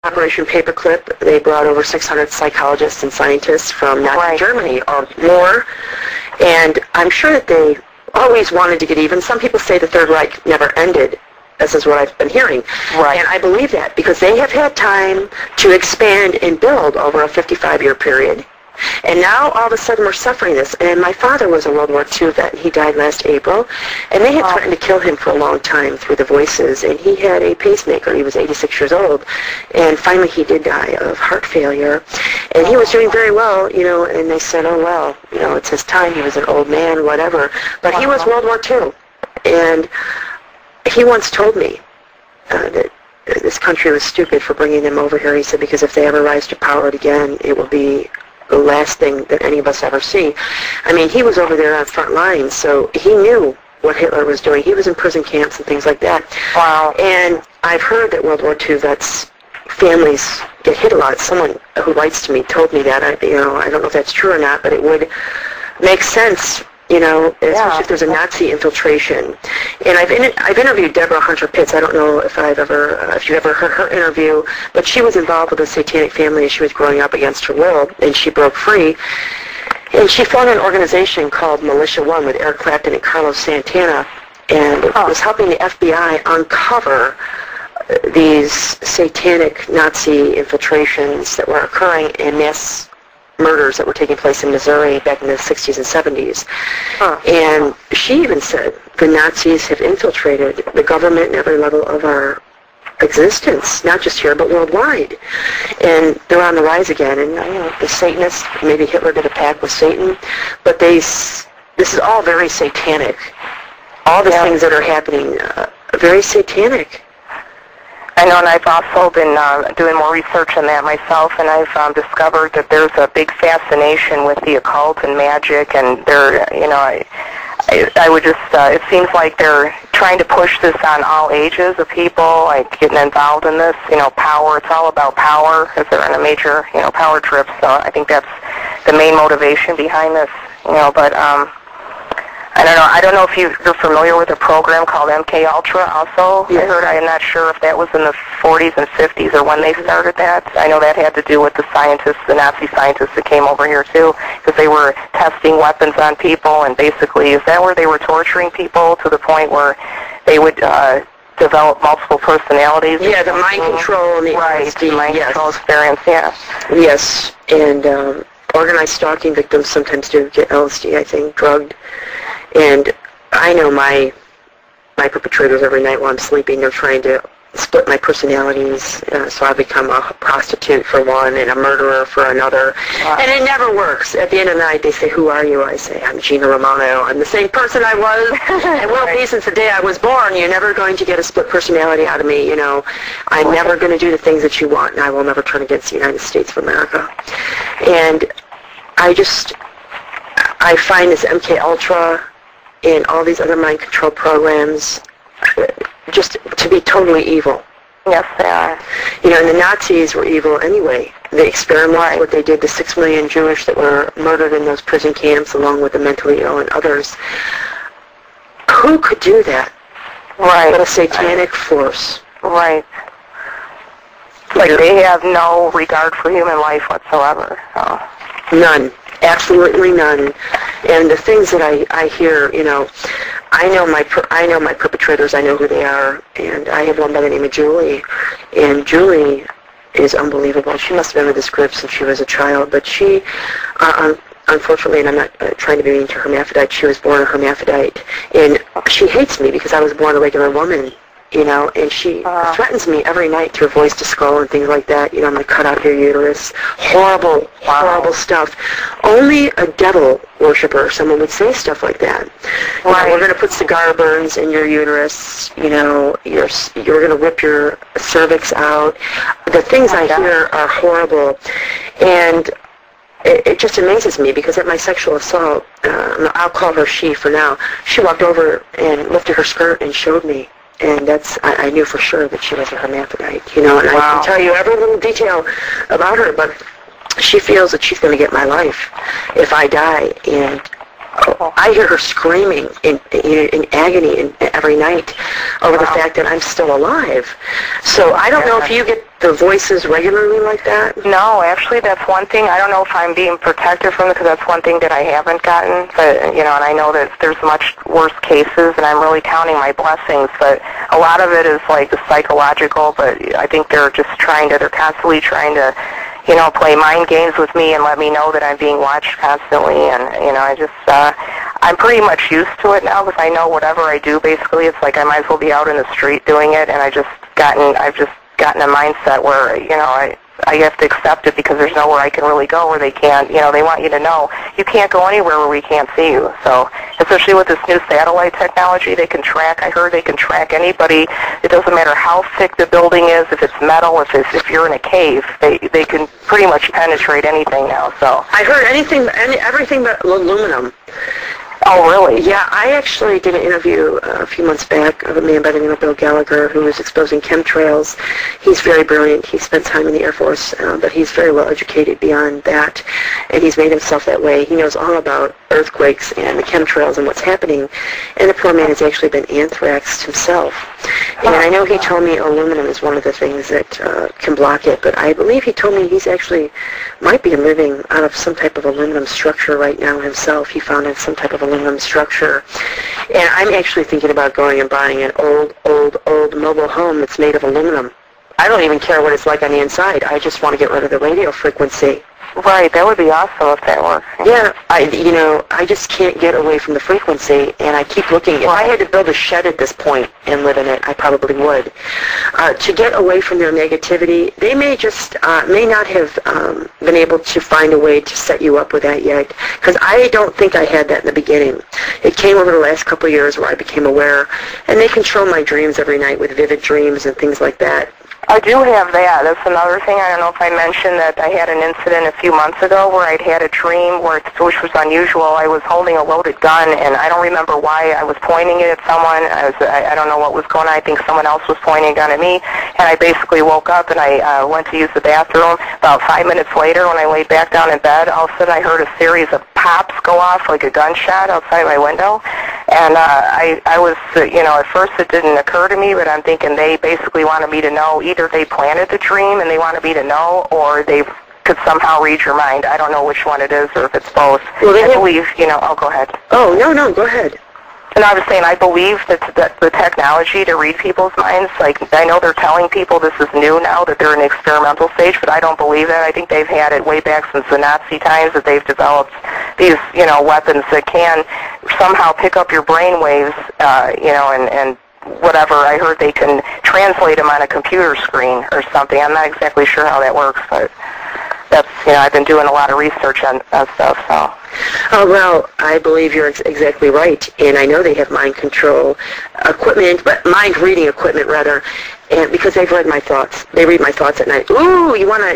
Operation Paperclip, they brought over 600 psychologists and scientists from Nazi Germany or more, and I'm sure that they always wanted to get even. Some people say the Third Reich never ended. This is what I've been hearing. Right. And I believe that because they have had time to expand and build over a 55-year period. And now all of a sudden we're suffering this. And my father was a World War II vet. He died last April. And they had threatened to kill him for a long time through the voices. And he had a pacemaker. He was 86 years old. And finally he did die of heart failure. And he was doing very well, you know, and they said, oh, well, you know, it's his time. He was an old man, whatever. But he was World War II. And he once told me that this country was stupid for bringing them over here. He said, because if they ever rise to power again, it will be the last thing that any of us ever see. I mean, he was over there on front lines, so he knew what Hitler was doing. He was in prison camps and things like that. Wow. And I've heard that World War II vets' families get hit a lot. Someone who writes to me told me that. I don't know if that's true or not, but it would make sense, you know, especially if there's a Nazi infiltration. And I've interviewed Deborah Hunter Pitts. I don't know if you ever heard her interview, but she was involved with a satanic family as she was growing up against her will, and she broke free. And she formed an organization called Militia One with Eric Clapton and Carlos Santana, and it was helping the FBI uncover these satanic Nazi infiltrations that were occurring in mass murders that were taking place in Missouri back in the 60s and 70s. And she even said the Nazis have infiltrated the government and every level of our existence, not just here but worldwide. And they're on the rise again. And you know, the Satanists, maybe Hitler did a pact with Satan, but this is all very satanic. All the things that are happening, very satanic. I know, and I've also been doing more research on that myself, and I've discovered that there's a big fascination with the occult and magic, and they're, you know, I would just, it seems like they're trying to push this on all ages of people, like getting involved in this, you know, power. It's all about power, because they're on a major, you know, power trip, so I think that's the main motivation behind this, you know, but, I don't know if you're familiar with a program called MK Ultra also. Yes. I'm not sure if that was in the 40s and 50s or when they started that. I know that had to do with the scientists, the Nazi scientists that came over here too, because they were testing weapons on people, and basically, is that where they were torturing people to the point where they would develop multiple personalities? Yeah, the mind control and the LSD, mind control experience, yeah. Yes, and organized stalking victims sometimes do get LSD, I think, drugged. And I know my perpetrators every night while I'm sleeping. They're trying to split my personalities, so I become a prostitute for one and a murderer for another. And it never works. At the end of the night, they say, who are you? I say, I'm Gina Romano. I'm the same person I was and will be since the day I was born. You're never going to get a split personality out of me. You know, I'm never going to do the things that you want, and I will never turn against the United States of America. And I find this MK Ultra and all these other mind control programs just to be totally evil. Yes, they are. You know, and the Nazis were evil anyway. The experiments, what they did, the 6 million Jewish that were murdered in those prison camps along with the mentally ill and others. Who could do that? Right. But a satanic force. Right. Like they have no regard for human life whatsoever. So. None. Absolutely none. And the things that I hear, you know, I know my perpetrators. I know who they are, and I have one by the name of Julie, and Julie is unbelievable. She must have been with this group since she was a child, but she, unfortunately, and I'm not trying to be mean to hermaphrodite, she was born a hermaphrodite, and she hates me because I was born a regular woman. You know, and she threatens me every night through voice to skull and things like that. You know, I'm going to cut out your uterus. Horrible, horrible stuff. Only a devil worshiper, someone would say stuff like that. You know, we're going to put cigar burns in your uterus. You know, you're going to rip your cervix out. The things I hear are horrible. And it just amazes me because at my sexual assault, I'll call her she for now, she walked over and lifted her skirt and showed me. And I knew for sure that she was a hermaphrodite, you know, and I can tell you every little detail about her, but she feels that she's going to get my life if I die, and I hear her screaming in agony every night over the fact that I'm still alive. So I don't know if you get the voices regularly like that. No, actually, that's one thing. I don't know if I'm being protected from it, because that's one thing that I haven't gotten. But, you know, and I know that there's much worse cases, and I'm really counting my blessings. But a lot of it is like the psychological, but I think they're constantly trying to, you know, play mind games with me and let me know that I'm being watched constantly. And, you know, I'm pretty much used to it now, because I know whatever I do, basically, it's like I might as well be out in the street doing it, and I've just gotten a mindset where, you know, I have to accept it, because there's nowhere I can really go where they can't, you know, they want you to know you can't go anywhere where we can't see you. So, especially with this new satellite technology, I heard they can track anybody. It doesn't matter how thick the building is, if it's metal, if you're in a cave, they can pretty much penetrate anything now. So I heard everything but aluminum. Oh, really? Yeah, I actually did an interview a few months back of a man by the name of Bill Gallagher, who was exposing chemtrails. He's very brilliant. He spent time in the Air Force, but he's very well educated beyond that, and he's made himself that way. He knows all about earthquakes and the chemtrails and what's happening, and the poor man has actually been anthraxed himself. And I know he told me aluminum is one of the things that can block it, but I believe he told me he's actually might be living out of some type of aluminum structure right now himself. He found in some type of aluminum structure. And I'm actually thinking about going and buying an old mobile home that's made of aluminum. I don't even care what it's like on the inside. I just want to get rid of the radio frequency. Right, that would be awesome if that worked. Yeah, I just can't get away from the frequency, and I keep looking. If I had to build a shed at this point and live in it, I probably would. To get away from their negativity, they may not have been able to find a way to set you up with that yet, because I don't think I had that in the beginning. It came over the last couple of years where I became aware, and they control my dreams every night with vivid dreams and things like that. I do have that. That's another thing. I don't know if I mentioned that I had an incident a few months ago where I'd had a dream which was unusual. I was holding a loaded gun, and I don't remember why I was pointing it at someone. I don't know what was going on. I think someone else was pointing a gun at me, and I basically woke up and I went to use the bathroom. About 5 minutes later, when I laid back down in bed, all of a sudden I heard a series of pops go off like a gunshot outside my window. And I was, at first it didn't occur to me, but I'm thinking they basically wanted me to know either they planted the dream and they wanted me to know, or they could somehow read your mind. I don't know which one it is, or if it's both. Well, I believe, go ahead. Oh, no, go ahead. And I was saying, I believe that the technology to read people's minds, like, I know they're telling people this is new now, that they're in the experimental stage, but I don't believe that. I think they've had it way back since the Nazi times, that they've developed these, weapons that can somehow pick up your brain waves, and whatever. I heard they can translate them on a computer screen or something. I'm not exactly sure how that works, but that's, I've been doing a lot of research on stuff, so. Oh, well, I believe you're exactly right, and I know they have mind control equipment, but mind reading equipment rather, and because they've read my thoughts. They read my thoughts at night. Ooh, you wanna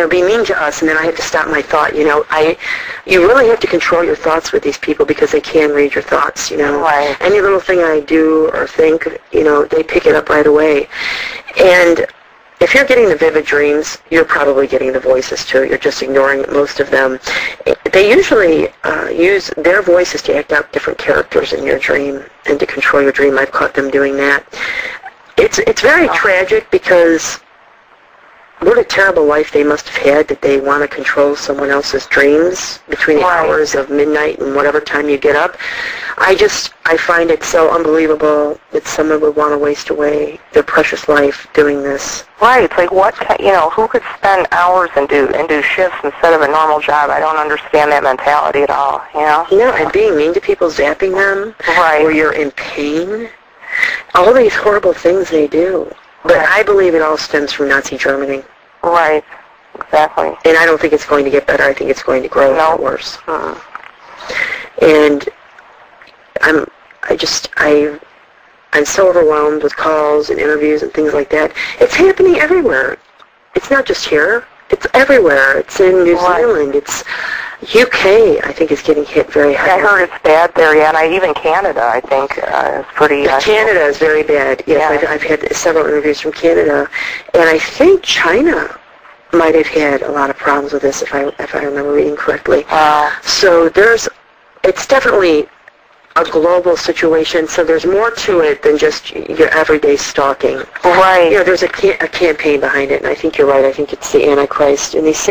be mean to us, and then I have to stop my thought. You really have to control your thoughts with these people, because they can read your thoughts. Right. Any little thing I do or think, they pick it up right away, and if you're getting the vivid dreams, you're probably getting the voices too. You're just ignoring most of them. They usually use their voices to act out different characters in your dream and to control your dream. I've caught them doing that. It's very tragic, because what a terrible life they must have had that they want to control someone else's dreams between the hours of midnight and whatever time you get up. I find it so unbelievable that someone would want to waste away their precious life doing this. Right. It's like, who could spend hours and do shifts instead of a normal job? I don't understand that mentality at all, No, and being mean to people, zapping them, right, or you're in pain. All these horrible things they do. But I believe it all stems from Nazi Germany. Right, exactly. And I don't think it's going to get better. I think it's going to grow worse. And I'm so overwhelmed with calls and interviews and things like that. It's happening everywhere. It's not just here. It's everywhere. It's in New Zealand. It's UK, I think, is getting hit very hard. I heard it's bad there, and even Canada, I think, is pretty... Canada is very bad. Yes, I've had several interviews from Canada, and I think China might have had a lot of problems with this, if I remember reading correctly. Wow. So there's it's definitely a global situation, so there's more to it than just your everyday stalking. Right. There's a campaign behind it, and I think you're right. I think it's the Antichrist, and they say